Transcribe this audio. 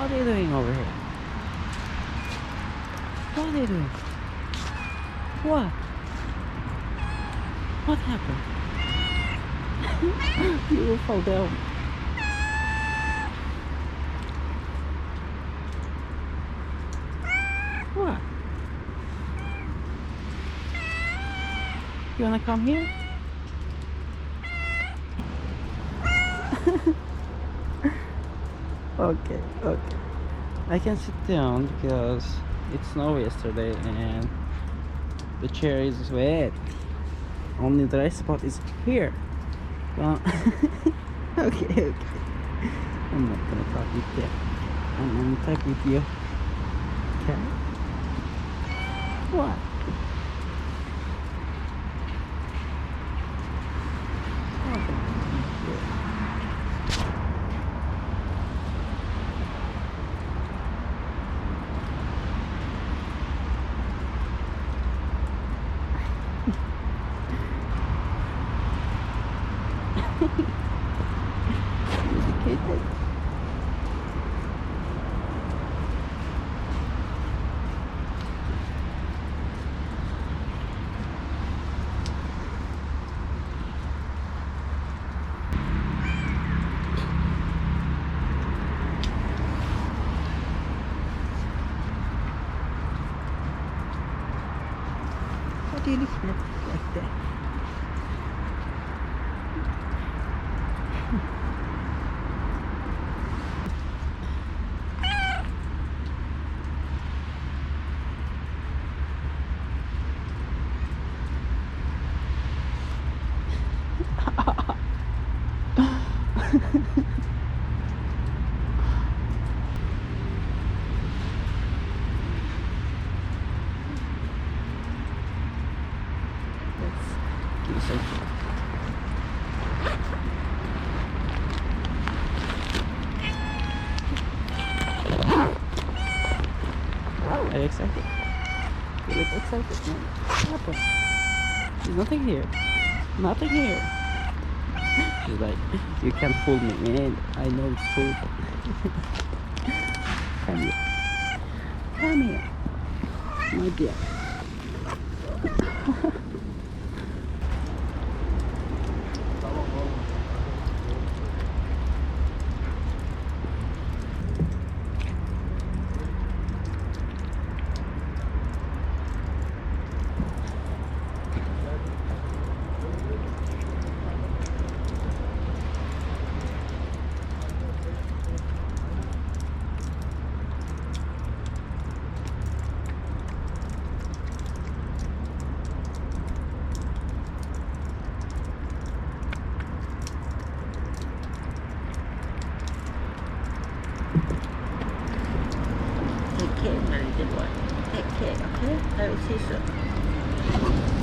What are you doing over here? What are you doing? What? What happened? You will fall down. What? You wanna come here? Okay, okay. I can sit down because it snowed yesterday and the chair is wet. Only the dry spot is here. Well, okay, okay. I'm not gonna talk with you. I'm gonna talk with you. Okay? What? Educated. What do you look like that? Let's give some. Are you excited? You look excited, man. What happened? There's nothing here. Nothing here. She's like, you can't fool me, man. I know it's food. Come here. Come here. My dear. Take care, my little boy. Take care, okay? I will see you soon.